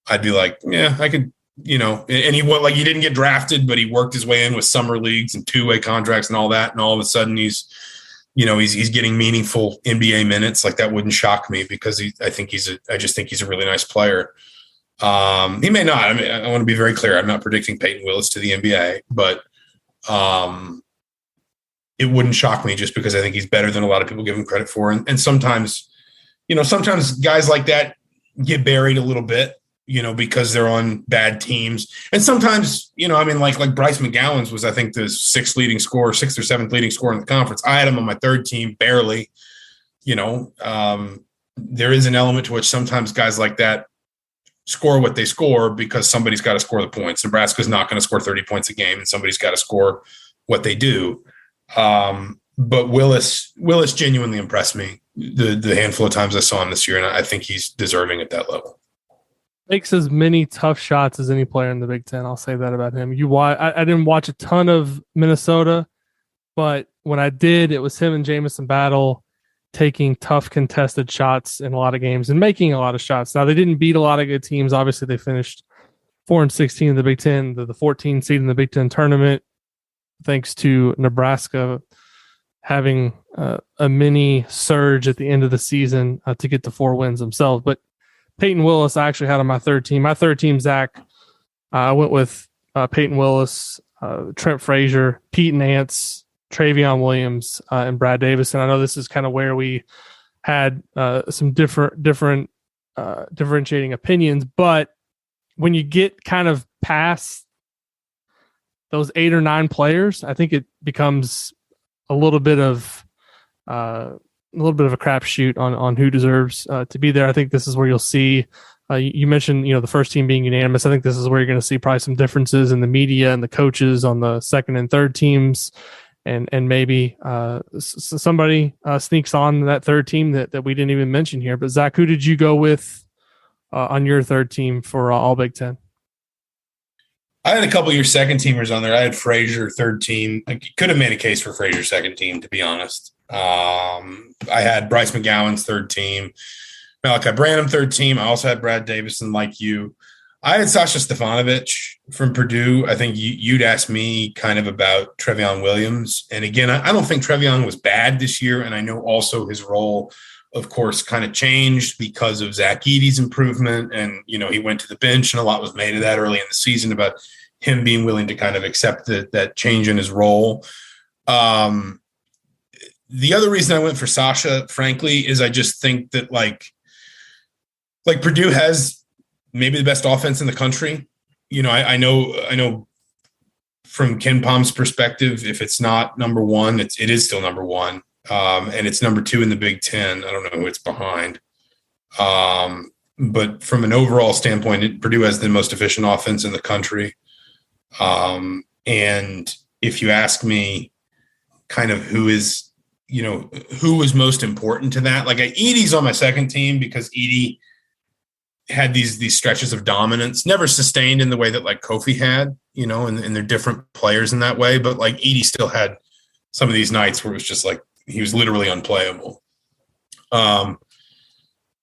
I'd be like, yeah, I could, and he went, like, he didn't get drafted, but he worked his way in with summer leagues and two-way contracts and all that. And all of a sudden he's getting meaningful NBA minutes. Like, that wouldn't shock me, because I just think he's a really nice player. He may not. I mean, I want to be very clear. I'm not predicting Peyton Willis to the NBA, but it wouldn't shock me, just because I think he's better than a lot of people give him credit for. And sometimes, sometimes guys like that get buried a little bit, because they're on bad teams. And sometimes, like Bryce McGowan's was, I think, the sixth or seventh leading scorer in the conference. I had him on my third team, barely. There is an element to which sometimes guys like that score what they score because somebody's got to score the points. Nebraska's not going to score 30 points a game, and somebody's got to score what they do. But Willis genuinely impressed me the handful of times I saw him this year, and I think he's deserving at that level. Makes as many tough shots as any player in the Big Ten. I'll say that about him. I didn't watch a ton of Minnesota, but when I did, it was him and Jamison Battle taking tough contested shots in a lot of games and making a lot of shots. Now, they didn't beat a lot of good teams. Obviously, they finished 4-16 in the Big Ten, the 14 seed in the Big Ten tournament, thanks to Nebraska having a mini surge at the end of the season to get to 4 wins themselves. But Peyton Willis, I actually had on my third team. My third team, Zach, I went with Peyton Willis, Trent Frazier, Pete Nance, Trevian Williams, and Brad Davis. And I know this is kind of where we had some differentiating opinions. But when you get kind of past those 8 or 9 players, I think it becomes a little bit of a crapshoot on who deserves to be there. I think this is where you'll see. You mentioned, the first team being unanimous. I think this is where you're going to see probably some differences in the media and the coaches on the second and third teams, and maybe somebody sneaks on that third team that we didn't even mention here. But Zach, who did you go with on your third team for All Big Ten? I had a couple of your second teamers on there. I had Frazier third team. I could have made a case for Frazier second team, to be honest. I had Bryce McGowan's third team, Malachi Branham third team. I also had Brad Davison, like you. I had Sasha Stefanovic from Purdue. I think you'd asked me kind of about Trevian Williams. And again, I don't think Trevian was bad this year. And I know also his role, of course, kind of changed because of Zach Edey's improvement. And, he went to the bench, and a lot was made of that early in the season about him being willing to kind of accept that change in his role. The other reason I went for Sasha, frankly, is I just think that like Purdue has maybe the best offense in the country. I know from Ken Palm's perspective, if it's not number one, it is still number one. And it's number 2 in the Big Ten. I don't know who it's behind. But from an overall standpoint, Purdue has the most efficient offense in the country. And if you ask me kind of who was most important to that, like Edey's on my second team because Edey had these stretches of dominance, never sustained in the way that like Kofi had, and they're different players in that way. But like Edey still had some of these nights where it was just like, he was literally unplayable.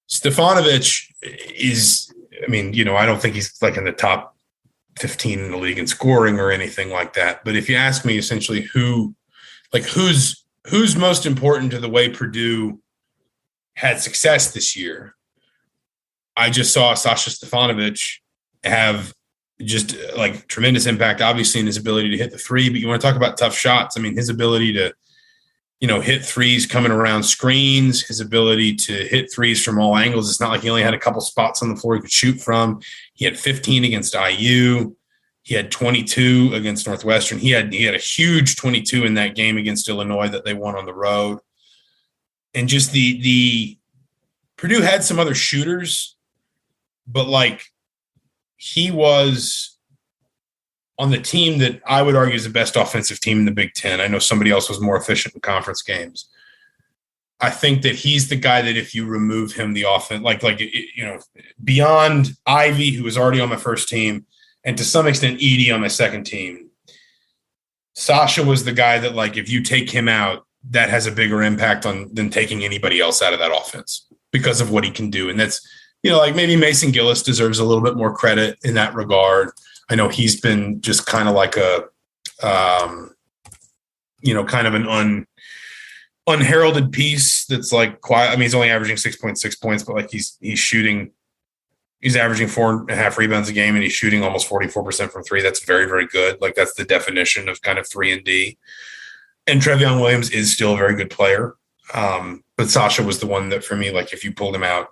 Stefanovic is, I don't think he's like in the top 15 in the league in scoring or anything like that. But if you ask me essentially who's most important to the way Purdue had success this year, I just saw Sasha Stefanovic have just like tremendous impact, obviously in his ability to hit the three, but you want to talk about tough shots. His ability to, hit threes coming around screens, his ability to hit threes from all angles. It's not like he only had a couple spots on the floor he could shoot from. He had 15 against IU. He had 22 against Northwestern. He had a huge 22 in that game against Illinois that they won on the road. And just the Purdue had some other shooters, but like he was on the team that I would argue is the best offensive team in the Big Ten. I know somebody else was more efficient in conference games. I think that he's the guy that if you remove him, the offense, beyond Ivy, who was already on my first team, and to some extent Edey on my second team, Sasha was the guy that, like, if you take him out, that has a bigger impact than taking anybody else out of that offense because of what he can do. And that's, like maybe Mason Gillis deserves a little bit more credit in that regard. I know he's been just kind of like a, kind of an unheralded piece that's like quiet. I mean, he's only averaging 6.6 points, but like he's averaging 4.5 rebounds a game, and he's shooting almost 44% from three. That's very, very good. Like, that's the definition of kind of 3-and-D. And Trevian Williams is still a very good player. But Sasha was the one that, for me, like, if you pulled him out,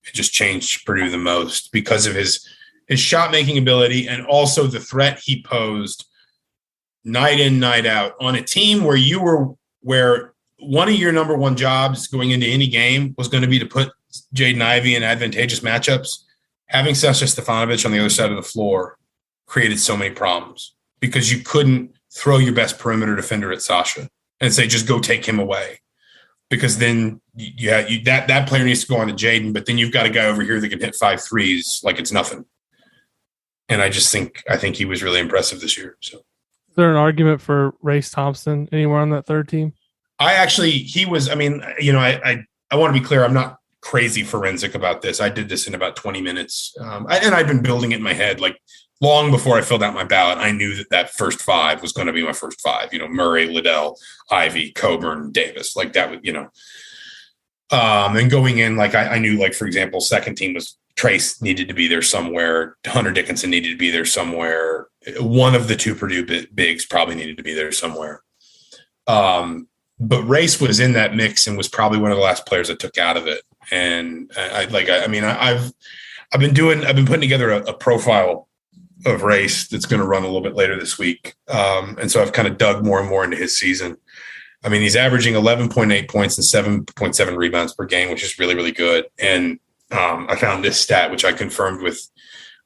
it just changed Purdue the most because of his shot making ability and also the threat he posed night in, night out on a team where one of your number one jobs going into any game was going to be to put Jaden Ivey in advantageous matchups. Having Sasha Stefanovic on the other side of the floor created so many problems because you couldn't throw your best perimeter defender at Sasha and say, just go take him away. Because then that player needs to go on to Jaden, but then you've got a guy over here that can hit 5 threes like it's nothing. And I think he was really impressive this year. So, is there an argument for Race Thompson anywhere on that third team? I want to be clear. I'm not crazy forensic about this. I did this in about 20 minutes. And I've been building it in my head. Like, long before I filled out my ballot, I knew that first 5 was going to be my first 5. Murray, Liddell, Ivy, Coburn, Davis. Like, that would, and going in, like, I knew, like, for example, second team was Trace needed to be there somewhere. Hunter Dickinson needed to be there somewhere. One of the two Purdue bigs probably needed to be there somewhere. But Race was in that mix and was probably one of the last players I took out of it. And I've been putting together a profile of Race that's going to run a little bit later this week. And so I've kind of dug more and more into his season. I mean, he's averaging 11.8 points and 7.7 rebounds per game, which is really, really good. And I found this stat, which I confirmed with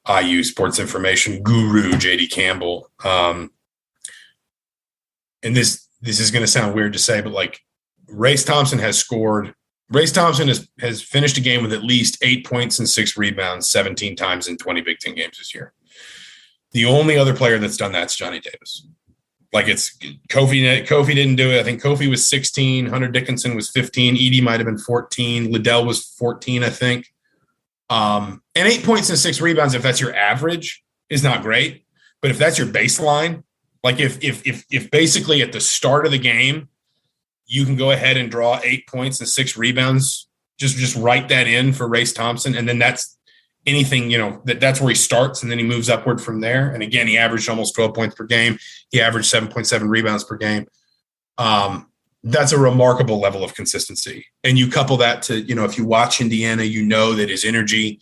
IU sports information guru, JD Campbell. And this is going to sound weird to say, but like, Race Thompson has finished a game with at least 8 points and 6 rebounds 17 times in 20 Big Ten games this year. The only other player that's done that's Johnny Davis. Like, it's Kofi didn't do it. I think Kofi was 16. Hunter Dickinson was 15. Edey might have been 14. Liddell was 14, I think. And 8 points and 6 rebounds, if that's your average, is not great. But if that's your baseline, like if basically at the start of the game, you can go ahead and draw 8 points and 6 rebounds, just write that in for Race Thompson. And then that's anything, that's where he starts. And then he moves upward from there. And again, he averaged almost 12 points per game. He averaged 7.7 rebounds per game. That's a remarkable level of consistency. And you couple that to, if you watch Indiana, that his energy,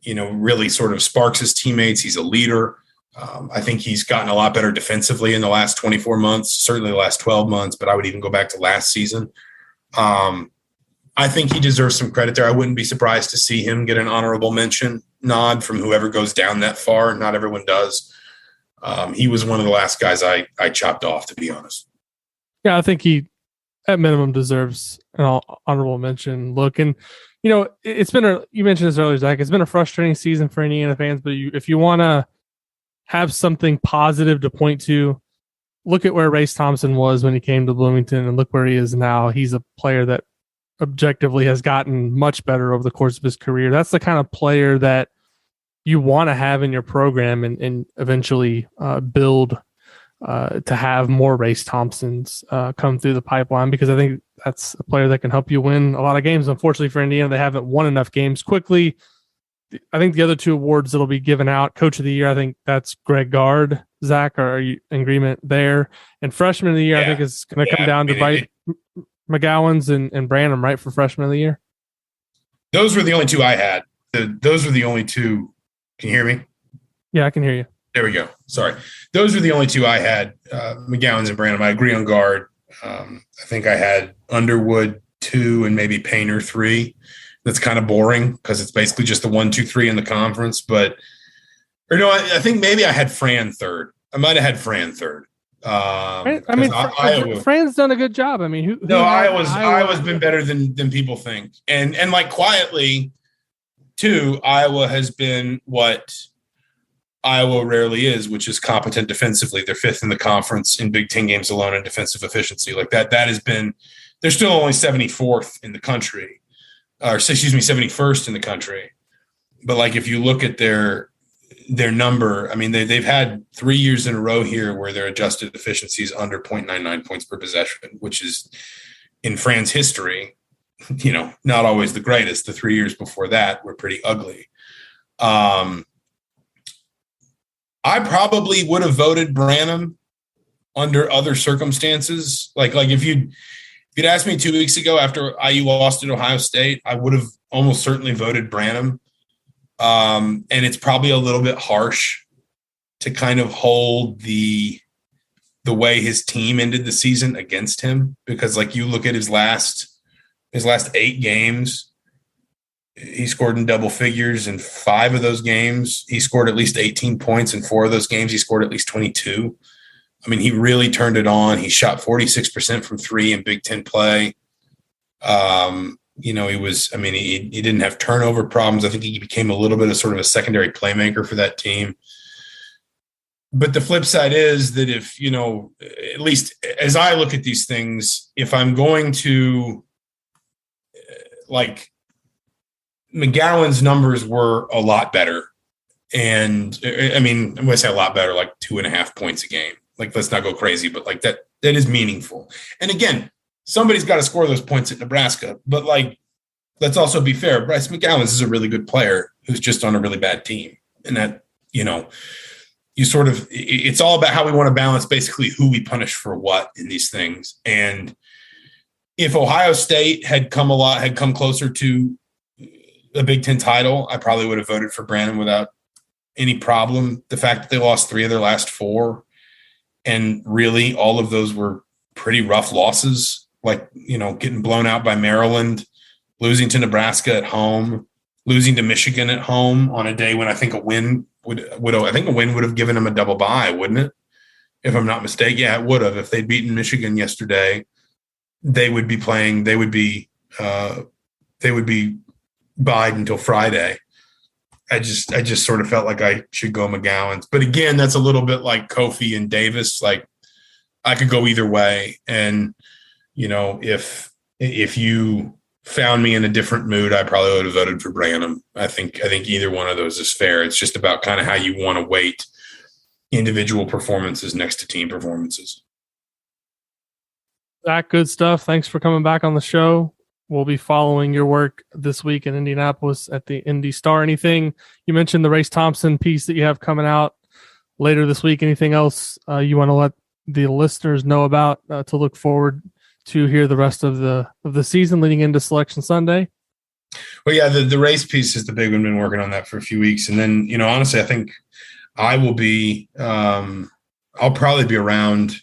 really sort of sparks his teammates. He's a leader. I think he's gotten a lot better defensively in the last 24 months, certainly the last 12 months, but I would even go back to last season. I think he deserves some credit there. I wouldn't be surprised to see him get an honorable mention nod from whoever goes down that far. Not everyone does. He was one of the last guys I chopped off, to be honest. Yeah, I think he, at minimum, deserves an honorable mention look. And, it's been you mentioned this earlier, Zach, it's been a frustrating season for Indiana fans, but if you want to have something positive to point to, look at where Race Thompson was when he came to Bloomington and look where he is now. He's a player that objectively has gotten much better over the course of his career. That's the kind of player that you want to have in your program and eventually build to have more Race Thompsons come through the pipeline, because I think that's a player that can help you win a lot of games. Unfortunately for Indiana, they haven't won enough games quickly. I think the other two awards that'll be given out, Coach of the Year, I think that's Greg Gard. Zach, are you in agreement there? And Freshman of the Year, I think is going to come down to McGowan's and Branham, right, for Freshman of the Year? Those were the only two I had. Those were the only two. Can you hear me? Yeah, I can hear you. There we go. Sorry. Those were the only two I had, McGowan's and Branham. I agree on Gard. I think I had Underwood 2 and maybe Painter 3. That's kind of boring because it's basically just the 1, 2, 3 in the conference. I think maybe I had Fran 3rd. I might have had Fran 3rd. Iowa, Fran's done a good job. I mean, Iowa's been better than people think. And like quietly, too, Iowa has been what Iowa rarely is, which is competent defensively. They're fifth in the conference in Big Ten games alone in defensive efficiency. Like that has been – they're still only 74th in the country, or 71st in the country. But, like, if you look at their number, I mean, they've had 3 years in a row here where their adjusted efficiency is under 0.99 points per possession, which is in Fran's history, not always the greatest. The 3 years before that were pretty ugly. I probably would have voted Branham under other circumstances. Like if you'd asked me 2 weeks ago after IU lost at Ohio State, I would have almost certainly voted Branham. And it's probably a little bit harsh to kind of hold the way his team ended the season against him, because like you look at his last 8 games, he scored in double figures in 5 of those games. He scored at least 18 points in 4 of those games. He scored at least 22. I mean, he really turned it on. He shot 46% from 3 in Big Ten play. He didn't have turnover problems. I think he became a little bit of sort of a secondary playmaker for that team. But the flip side is that if, at least as I look at these things, if I'm going to McGowan's numbers were a lot better. And I mean, I'm going to say a lot better, like 2.5 points a game. Like, let's not go crazy, but like that is meaningful. And again, somebody's got to score those points at Nebraska, but like, let's also be fair. Bryce McGowan's is a really good player who's just on a really bad team. And that, you sort of, it's all about how we want to balance basically who we punish for what in these things. And if Ohio State had come closer to a Big Ten title, I probably would have voted for Branham without any problem. The fact that they lost 3 of their last 4, and really all of those were pretty rough losses, like, getting blown out by Maryland, losing to Nebraska at home, losing to Michigan at home on a day when I think a win would have given them a double bye, wouldn't it? If I'm not mistaken. Yeah, it would have. If they'd beaten Michigan yesterday, they would be buyed until Friday. I just sort of felt like I should go McGowan's. But again, that's a little bit like Kofi and Davis. Like, I could go either way. And, if you found me in a different mood, I probably would have voted for Branham. I think either one of those is fair. It's just about kind of how you want to weight individual performances next to team performances. Zach, good stuff. Thanks for coming back on the show. We'll be following your work this week in Indianapolis at the Indy Star. Anything you mentioned, the Race Thompson piece that you have coming out later this week? Anything else you want to let the listeners know about to look forward to hear the rest of the season leading into Selection Sunday? Well, yeah, the race piece is the big one. Been working on that for a few weeks, and then honestly, I think I will be. I'll probably be around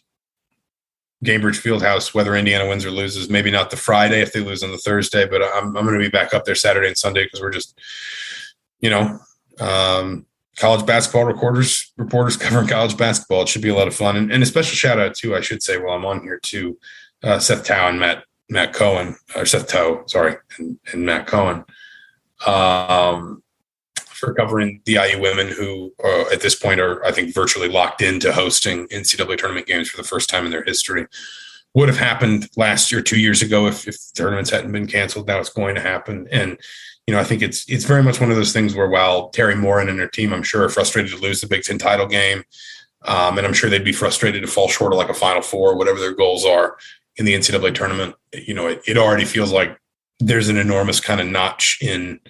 Gainbridge Fieldhouse, whether Indiana wins or loses. Maybe not the Friday if they lose on the Thursday, but I'm going to be back up there Saturday and Sunday because we're just, college basketball reporters covering college basketball. It should be a lot of fun. And a special shout out too, I should say, while I'm on here to Seth Tow and Matt Cohen, or Seth Tow, sorry, and Matt Cohen, for covering the IU women who at this point are, I think, virtually locked into hosting NCAA tournament games for the first time in their history. Would have happened last year, 2 years ago, if tournaments hadn't been canceled. Now it's going to happen. And, I think it's very much one of those things where while Terry Morin and her team, I'm sure, are frustrated to lose the Big Ten title game, and I'm sure they'd be frustrated to fall short of like a Final Four, whatever their goals are in the NCAA tournament, it already feels like there's an enormous kind of notch in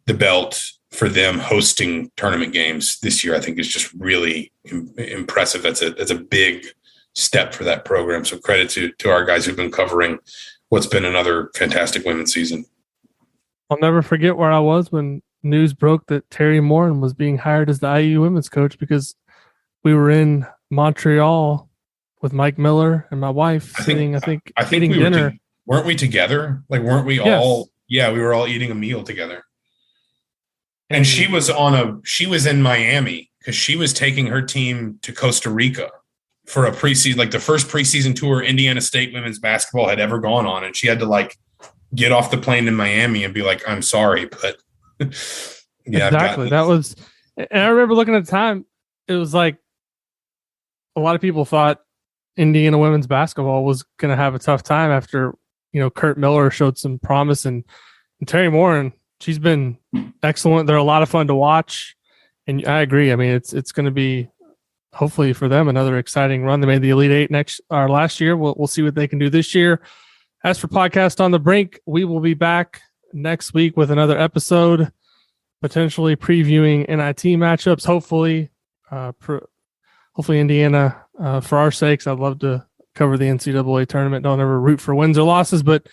the belt for them hosting tournament games this year. I think is just really impressive. That's a big step for that program. So credit to our guys who've been covering what's been another fantastic women's season. I'll never forget where I was when news broke that Terry Morin was being hired as the IU women's coach, because we were in Montreal with Mike Miller and my wife eating dinner. Weren't we together? Like, weren't we all? Yeah, we were all eating a meal together. And she was in Miami because she was taking her team to Costa Rica for a preseason, like the first preseason tour Indiana State women's basketball had ever gone on. And she had to like get off the plane in Miami and be like, I'm sorry, but yeah. Exactly. That was And I remember looking at the time, it was like a lot of people thought Indiana women's basketball was going to have a tough time after, Kurt Miller showed some promise and Terry Moore, and she's been excellent. They're a lot of fun to watch. And I agree. I mean, it's going to be, hopefully for them, another exciting run. They made the Elite Eight last year. We'll see what they can do this year. As for Podcast on the Brink, we will be back next week with another episode, potentially previewing NIT matchups. Hopefully Indiana, for our sakes. I'd love to cover the NCAA tournament. Don't ever root for wins or losses, but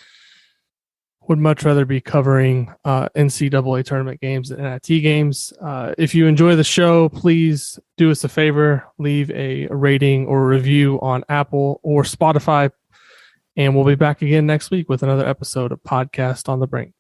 would much rather be covering NCAA tournament games than NIT games. If you enjoy the show, please do us a favor, leave a rating or a review on Apple or Spotify, and we'll be back again next week with another episode of Podcast on the Brink.